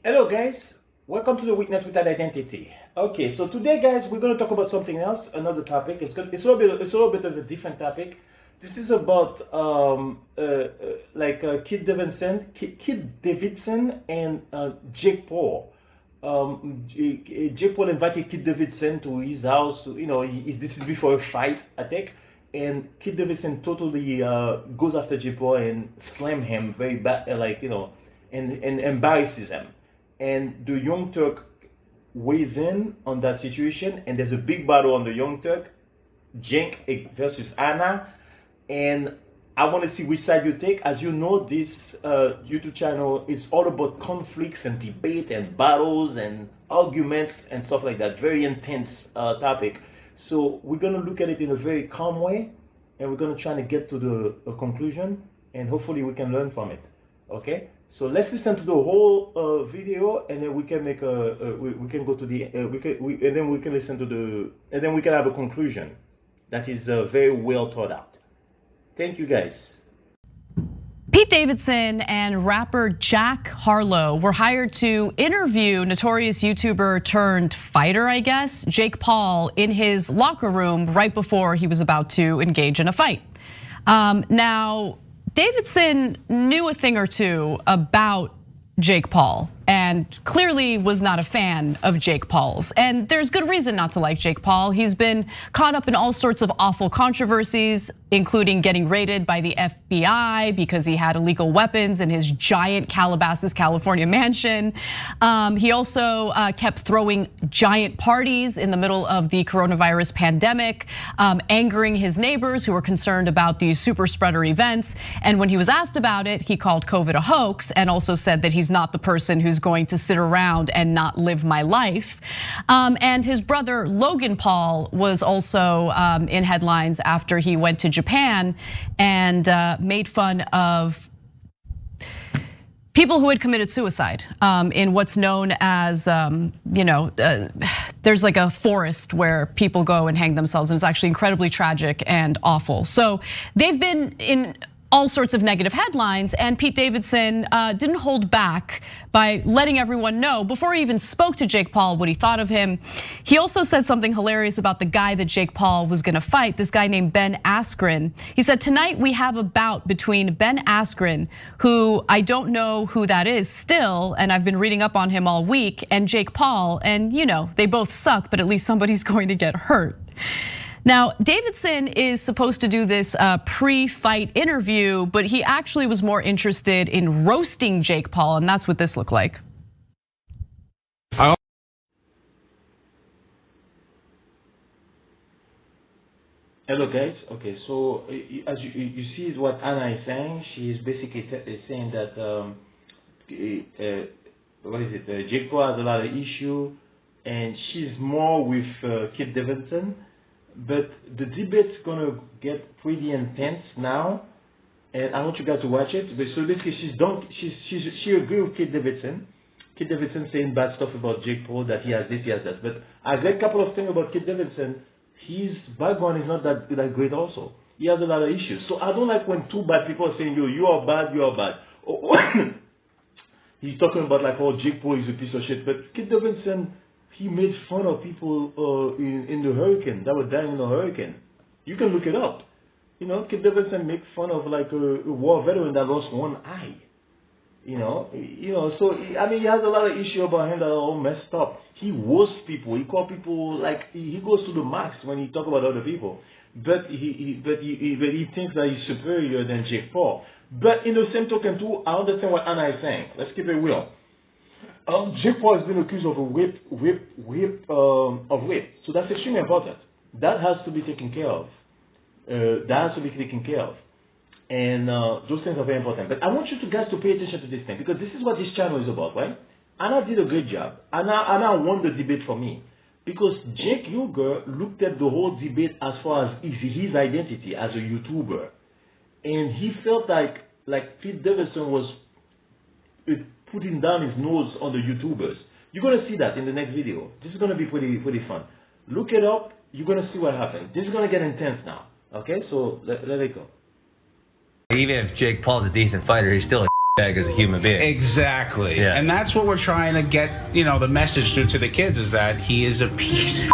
Hello guys, welcome to the Witness Without Identity. Okay, so today guys, we're going to talk about something else, another topic. It's a little bit of a different topic. This is about Kid Davidson and Jake Paul. Jake Paul invited Kid Davidson to his house. This is before a fight, I think. And Kid Davidson totally goes after Jake Paul and slam him very bad, and embarrasses him. And the Young Turk weighs in on that situation, and there's a big battle on the Young Turk, Cenk versus Anna, and I want to see which side you take. As you know, this YouTube channel is all about conflicts and debate and battles and arguments and stuff like that. Very intense topic. So we're gonna look at it in a very calm way, and we're gonna try to get to a conclusion, and hopefully we can learn from it. Okay. So let's listen to the whole video, and then we can make we can go to the and then we can listen to and then we can have a conclusion that is very well thought out. Thank you guys. Pete Davidson and rapper Jack Harlow were hired to interview notorious YouTuber turned fighter, I guess, Jake Paul in his locker room right before he was about to engage in a fight. Now, Davidson knew a thing or two about Jake Paul and clearly was not a fan of Jake Paul's. And there's good reason not to like Jake Paul. He's been caught up in all sorts of awful controversies, including getting raided by the FBI because he had illegal weapons in his giant Calabasas, California mansion. He also kept throwing giant parties in the middle of the coronavirus pandemic, angering his neighbors who were concerned about these super spreader events. And when he was asked about it, he called COVID a hoax and also said that he's not the person who's going to sit around and not live my life. And his brother Logan Paul was also in headlines after he went to Japan and made fun of people who had committed suicide in what's known as, there's like a forest where people go and hang themselves, and it's actually incredibly tragic and awful. So they've been in all sorts of negative headlines, and Pete Davidson didn't hold back by letting everyone know before he even spoke to Jake Paul what he thought of him. He also said something hilarious about the guy that Jake Paul was gonna fight, this guy named Ben Askren. He said, tonight we have a bout between Ben Askren, who I don't know who that is still, and I've been reading up on him all week, and Jake Paul, and they both suck, but at least somebody's going to get hurt. Now, Davidson is supposed to do this pre-fight interview, but he actually was more interested in roasting Jake Paul, and that's what this looked like. Hello guys. Okay, so as you see what Anna is saying, she is basically saying that Jake Paul has a lot of issue, and she's more with Kid Davidson. But the debate's gonna get pretty intense now, and I want you guys to watch it. But so basically, she agrees with Kid Davidson. Kid Davidson saying bad stuff about Jake Paul, that he has this, he has that. But I read a couple of things about Kid Davidson. His background is not that great. Also, he has a lot of issues. So I don't like when two bad people are saying you are bad, you are bad. He's talking about like, oh, Jake Paul is a piece of shit. But Kid Davidson, he made fun of people in the hurricane that were dying in the hurricane. You can look it up. Kid Davidson made fun of like a war veteran that lost one eye. So I mean, he has a lot of issue about him that are all messed up. He roasts people. He calls people like he goes to the max when he talk about other people. But he thinks that he's superior than Jake Paul. But in the same token too, I understand what Anna is saying. Let's keep it real. Jake Paul has been accused of rape. So that's extremely important. That has to be taken care of. And those things are very important. But I want you guys to pay attention to this thing, because this is what this channel is about, right? Anna did a great job. Anna won the debate for me, because Jake Yuger looked at the whole debate as far as his identity as a YouTuber, and he felt like Pete Davidson was putting down his nose on the YouTubers. You're gonna see that in the next video. This is gonna be pretty fun. Look it up. You're gonna see what happens. This is gonna get intense now. Okay, so let it go. Even if Jake Paul's a decent fighter, he's still a as a human being. Exactly. Yes. And that's what we're trying to get, the message to the kids is that he is a piece of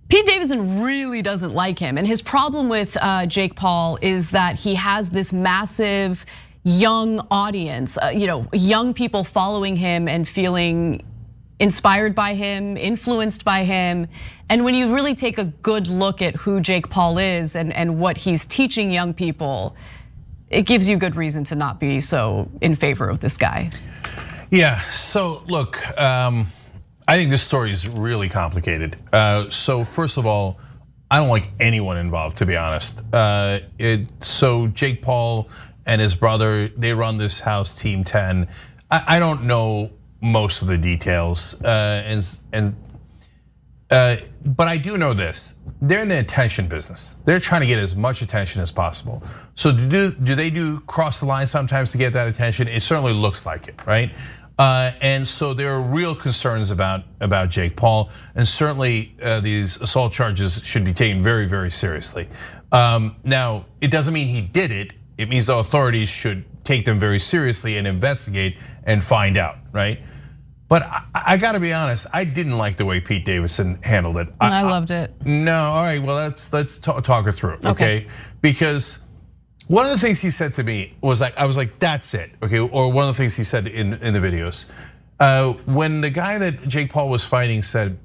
Pete Davidson really doesn't like him. And his problem with Jake Paul is that he has this massive young audience, young people following him and feeling inspired by him, influenced by him. And when you really take a good look at who Jake Paul is and what he's teaching young people, it gives you good reason to not be so in favor of this guy. Yeah, so look, I think this story is really complicated. So first of all, I don't like anyone involved, to be honest. So Jake Paul and his brother, they run this house, Team 10. I don't know most of the details, but I do know this: they're in the attention business. They're trying to get as much attention as possible. So do they cross the line sometimes to get that attention? It certainly looks like it, right? And so there are real concerns about Jake Paul, and certainly these assault charges should be taken very, very seriously. Now, it doesn't mean he did it. It means the authorities should take them very seriously and investigate and find out, right? But I got to be honest, I didn't like the way Pete Davidson handled it. I loved it. No, all right, well let's talk her through, okay? Because one of the things he said to me was I was like, that's it, okay? Or one of the things he said in the videos, when the guy that Jake Paul was fighting said,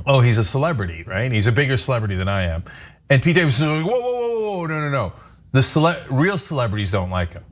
"Oh, he's a celebrity, right? He's a bigger celebrity than I am," and Pete Davidson was like, "Whoa, no, the real celebrities don't like him."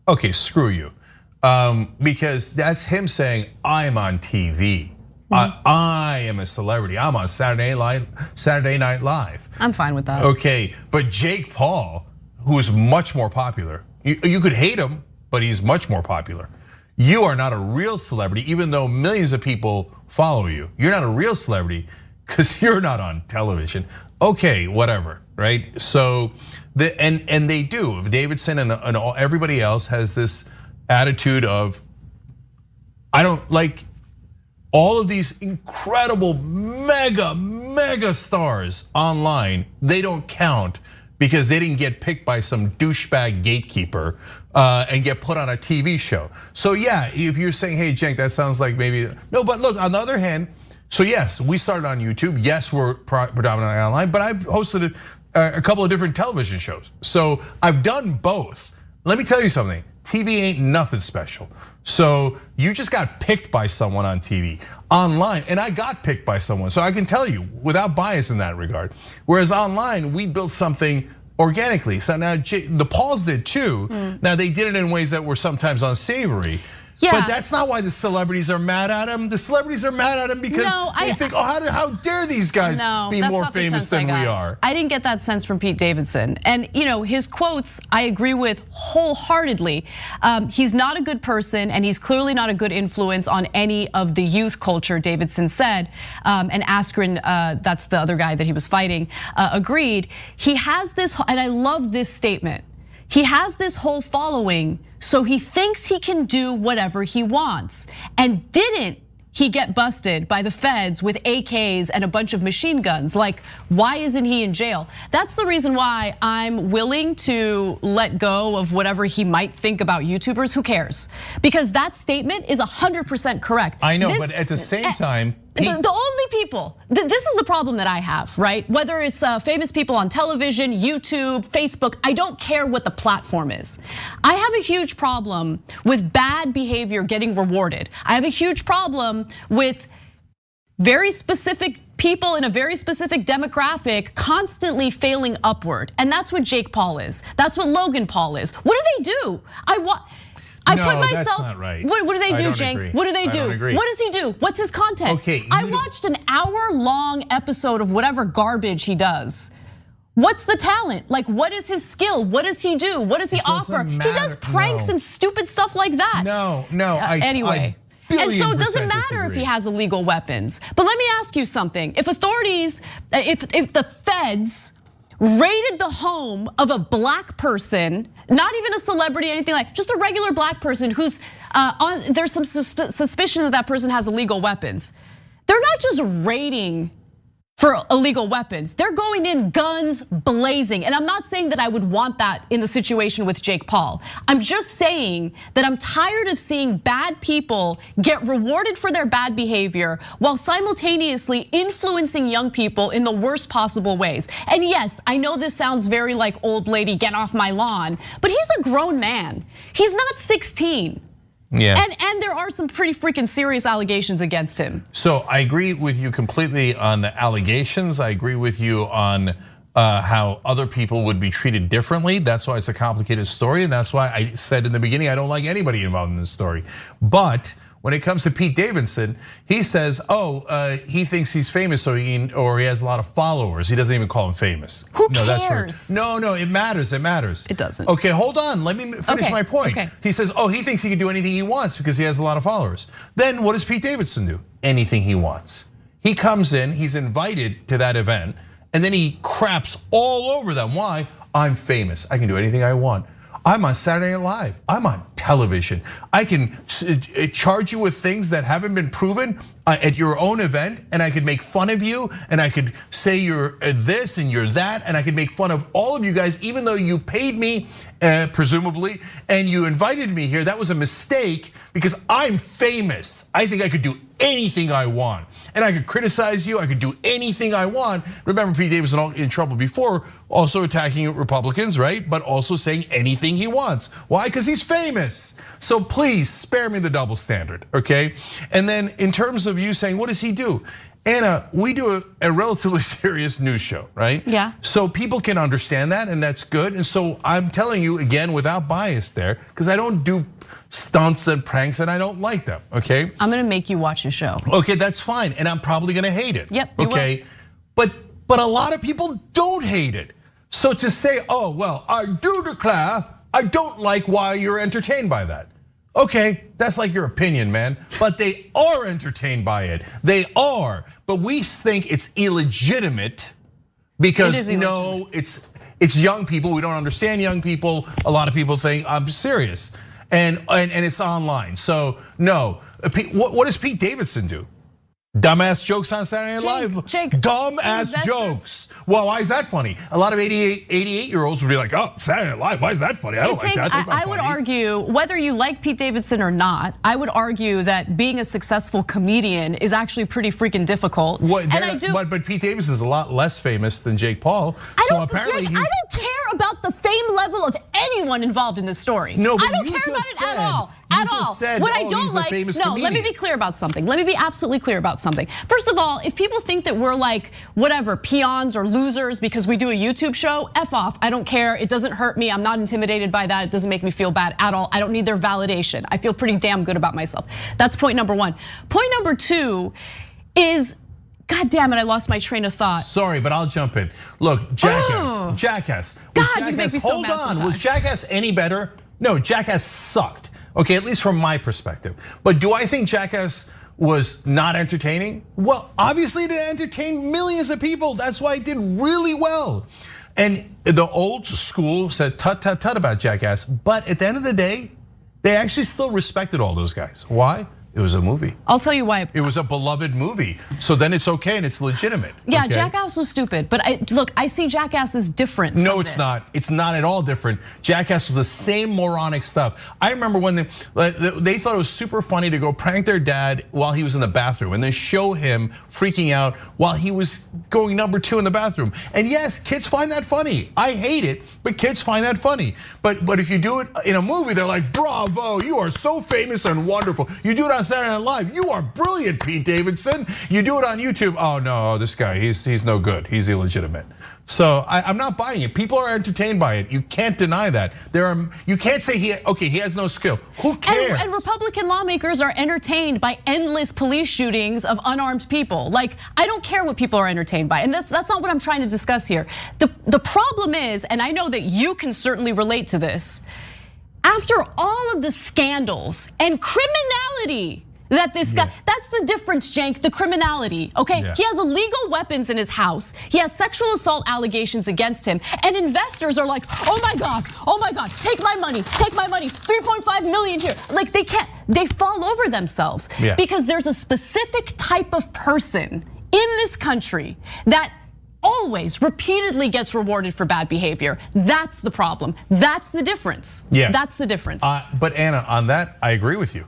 Okay, screw you, because that's him saying, "I'm on TV. I am a celebrity. I'm on Saturday Night Live." I'm fine with that. Okay, but Jake Paul, who is much more popular. You could hate him, but he's much more popular. You are not a real celebrity, even though millions of people follow you. You're not a real celebrity because you're not on television. Okay, whatever, right? So, and they do. Davidson and everybody else has this attitude of, I don't like all of these incredible mega stars online. They don't count because they didn't get picked by some douchebag gatekeeper and get put on a TV show. So yeah, if you're saying, hey, Cenk, that sounds like maybe, no, but look, on the other hand, so yes, we started on YouTube. Yes, we're predominantly online, but I've hosted a couple of different television shows. So I've done both. Let me tell you something, TV ain't nothing special. So you just got picked by someone on TV. Online, and I got picked by someone, so I can tell you without bias in that regard. Whereas online, we built something organically. So now the Pauls did too. Now they did it in ways that were sometimes unsavory. Yeah. But that's not why the celebrities are mad at him. The celebrities are mad at him because they think, oh, how dare these guys be more famous than we are? I didn't get that sense from Pete Davidson. And his quotes, I agree with wholeheartedly. He's not a good person, and he's clearly not a good influence on any of the youth culture, Davidson said. And Askren, that's the other guy that he was fighting, agreed. He has this, and I love this statement. He has this whole following, so he thinks he can do whatever he wants. And didn't he get busted by the feds with AKs and a bunch of machine guns? Like, why isn't he in jail? That's the reason why I'm willing to let go of whatever he might think about YouTubers. Who cares? Because that statement is 100% correct. I know, but at the same time, the only people, this is the problem that I have, right? Whether it's famous people on television, YouTube, Facebook, I don't care what the platform is. I have a huge problem with bad behavior getting rewarded. I have a huge problem with very specific people in a very specific demographic constantly failing upward. And that's what Jake Paul is. That's what Logan Paul is. What do they do? I put myself. That's not right. What do they do, Cenk? What do they do? I don't agree. What does he do? What's his content? Okay, I watched an hour-long episode of whatever garbage he does. What's the talent? Like, what is his skill? What does he do? What does he offer? He does pranks and stupid stuff like that. No. Anyway. And so it doesn't matter if he has illegal weapons. But let me ask you something. If authorities, if the feds raided the home of a black person, not even a celebrity, anything like, just a regular black person who's there's some suspicion that person has illegal weapons. They're not just raiding for illegal weapons. They're going in guns blazing. And I'm not saying that I would want that in the situation with Jake Paul. I'm just saying that I'm tired of seeing bad people get rewarded for their bad behavior while simultaneously influencing young people in the worst possible ways. And yes, I know this sounds very like old lady, get off my lawn, but he's a grown man. He's not 16. Yeah. And there are some pretty freaking serious allegations against him. So I agree with you completely on the allegations. I agree with you on how other people would be treated differently. That's why it's a complicated story, and that's why I said in the beginning I don't like anybody involved in this story. But when it comes to Pete Davidson, he says, he thinks he's famous, or he has a lot of followers. He doesn't even call him famous. Who cares? No, it matters. It matters. It doesn't. Okay, hold on. Let me finish my point. Okay. He says, he thinks he can do anything he wants because he has a lot of followers. Then what does Pete Davidson do? Anything he wants. He comes in, he's invited to that event, and then he craps all over them. Why? I'm famous. I can do anything I want. I'm on Saturday Night Live. I'm on television. I can charge you with things that haven't been proven at your own event, and I could make fun of you, and I could say you're this and you're that, and I could make fun of all of you guys, even though you paid me, presumably, and you invited me here. That was a mistake because I'm famous. I think I could do anything I want, and I could criticize you. I could do anything I want. Remember, Pete Davidson in trouble before, also attacking Republicans, right? But also saying anything he wants. Why? Because he's famous. So please spare me the double standard, okay? And then in terms of you saying, what does he do? Anna, we do a relatively serious news show, right? Yeah. So people can understand that, and that's good. And so I'm telling you again, without bias there, because I don't do stunts and pranks, and I don't like them, okay? I'm gonna make you watch a show. Okay, that's fine, and I'm probably gonna hate it. Yep, you okay, but a lot of people don't hate it. So to say, well, I do declare I don't like why you're entertained by that. Okay, that's like your opinion, man. But they are entertained by it. They are, but we think it's illegitimate because no, it's young people. We don't understand young people. A lot of people think I'm serious. And it's online. So no, what does Pete Davidson do? Dumbass jokes on Saturday Night Live. Jake, dumbass jokes. Well, why is that funny? A lot of 88-year-olds would be like, Saturday Night Live, why is that funny? I don't like that. That's not I would argue, whether you like Pete Davidson or not, I would argue that being a successful comedian is actually pretty freaking difficult. But Pete Davidson is a lot less famous than Jake Paul. I don't care about the fame level of anyone involved in this story. No, but I don't care about it at all. You just said, what I don't he's like, a famous no, comedian. let me be clear about something. Let me be absolutely clear about something. First of all, if people think that we're like, whatever, peons or losers because we do a YouTube show, F off, I don't care, it doesn't hurt me, I'm not intimidated by that, it doesn't make me feel bad at all, I don't need their validation. I feel pretty damn good about myself. That's point number one. Point number two is, God damn it, I lost my train of thought. Sorry, but I'll jump in. Look, Jackass. God, you make me so mad Hold on, sometimes. was Jackass any better? No, Jackass sucked. Okay, at least from my perspective. But do I think Jackass was not entertaining? Well, obviously it entertained millions of people. That's why it did really well. And the old school said tut about Jackass. But at the end of the day, they actually still respected all those guys. Why? It was a movie. I'll tell you why. It was a beloved movie. So then it's okay and it's legitimate. Yeah, okay? Jackass was stupid, but I see Jackass as different. No, it's not. It's not at all different. Jackass was the same moronic stuff. I remember when they thought it was super funny to go prank their dad while he was in the bathroom, and they show him freaking out while he was going number 2 in the bathroom. And yes, kids find that funny. I hate it, but kids find that funny. But if you do it in a movie, they're like, bravo, you are so famous and wonderful. You do it on Saturday Night Live, you are brilliant, Pete Davidson. You do it on YouTube, oh no, this guy, he's no good, he's illegitimate. So I'm not buying it. People are entertained by it. You can't deny that. You can't say he has no skill. Who cares? And Republican lawmakers are entertained by endless police shootings of unarmed people. Like, I don't care what people are entertained by, and that's not what I'm trying to discuss here. The problem is, and I know that you can certainly relate to this, after all of the scandals and criminality that this guy, that's the difference, Cenk, the criminality, okay? Yeah. He has illegal weapons in his house. He has sexual assault allegations against him. And investors are like, oh my God, take my money, 3.5 million here. Like they fall over themselves because there's a specific type of person in this country that always repeatedly gets rewarded for bad behavior. That's the problem. That's the difference. Yeah. That's the difference. But Anna, on that, I agree with you.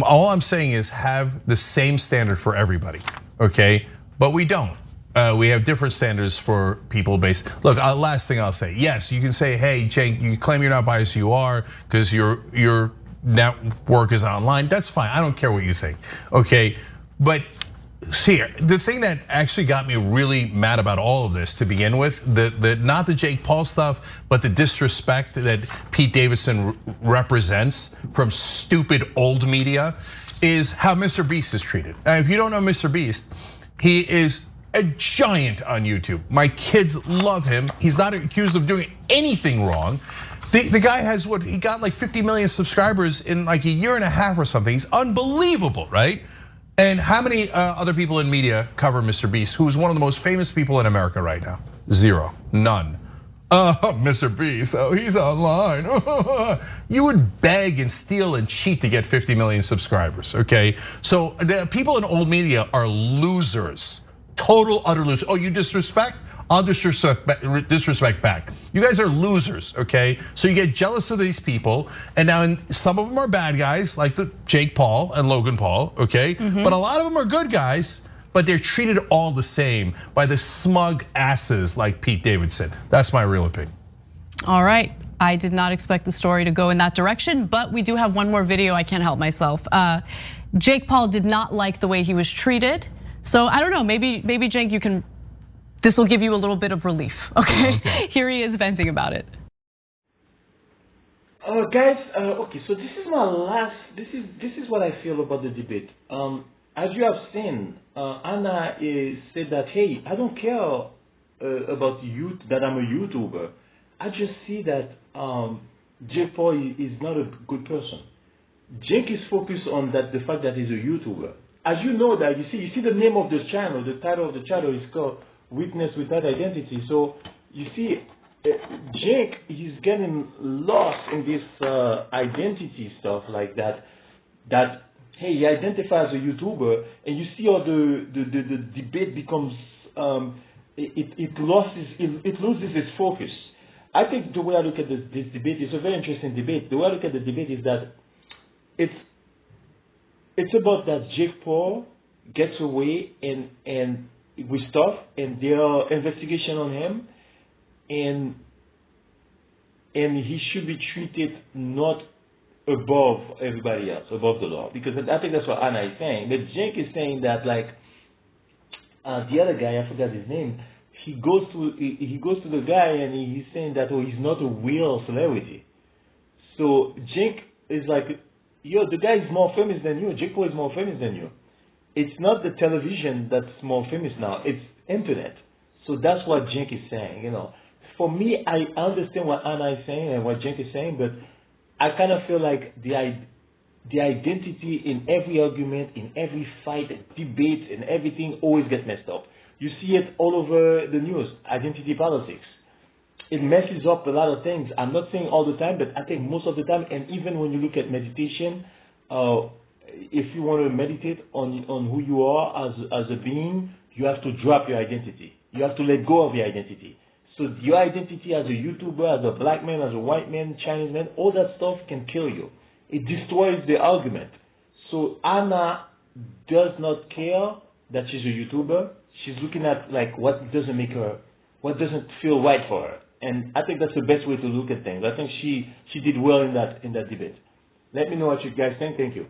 All I'm saying is have the same standard for everybody, okay? But we don't. We have different standards for people based. Look, last thing I'll say, yes, you can say, hey, Jake, you claim you're not biased, you are, because your network is online. That's fine, I don't care what you think, okay? But see, the thing that actually got me really mad about all of this to begin with, not the Jake Paul stuff, but the disrespect that Pete Davidson represents from stupid old media, is how Mr. Beast is treated. Now, if you don't know Mr. Beast, he is a giant on YouTube. My kids love him. He's not accused of doing anything wrong. The guy has he got like 50 million subscribers in like a year and a half or something. He's unbelievable, right? And how many other people in media cover Mr. Beast, who's one of the most famous people in America right now? Zero, none. Mr. Beast, oh, he's online. You would beg and steal and cheat to get 50 million subscribers, okay? So the people in old media are losers, total utter losers. Oh, you disrespect? I'll disrespect back. You guys are losers, okay? So you get jealous of these people, and now some of them are bad guys, like the Jake Paul and Logan Paul, okay? But a lot of them are good guys, but they're treated all the same by the smug asses like Pete Davidson. That's my real opinion. All right, I did not expect the story to go in that direction, but we do have one more video, I can't help myself. Jake Paul did not like the way he was treated. So I don't know, maybe Jake, this will give you a little bit of relief, okay? Here he is venting about it. Guys, okay, so this is what I feel about the debate. As you have seen, Anna said that, hey, I don't care about that I'm a YouTuber. I just see that Jake Paul is not a good person. Jake is focused on the fact that he's a YouTuber. As you know that, you see the name of the channel, the title of the channel is called Witness Without Identity. So you see, Jake is getting lost in this identity stuff like that. That hey, he identifies as a YouTuber, and you see how the debate becomes it loses its focus. I think the way I look at this debate is a very interesting debate. The way I look at the debate is that it's about that Jake Paul gets away and with stuff, and there are investigation on him, and he should be treated not above everybody else, above the law, because I think that's what Anna is saying. But Jake is saying that, like, the other guy, I forgot his name, he goes to the guy and he's saying that, oh, he's not a real celebrity. So Jake is like, yo, the guy is more famous than you. Jake Paul is more famous than you. It's not the television that's more famous now. It's internet. So that's what Jake is saying. You know, for me, I understand what Anna is saying and what Jake is saying, but I kind of feel like the identity in every argument, in every fight, debate, and everything always gets messed up. You see it all over the news. Identity politics. It messes up a lot of things. I'm not saying all the time, but I think most of the time. And even when you look at meditation, if you want to meditate on who you are as a being, you have to drop your identity. You have to let go of your identity. So your identity as a YouTuber, as a black man, as a white man, Chinese man, all that stuff can kill you. It destroys the argument. So Anna does not care that she's a YouTuber. She's looking at like what doesn't feel right for her. And I think that's the best way to look at things. I think she did well in that debate. Let me know what you guys think. Thank you.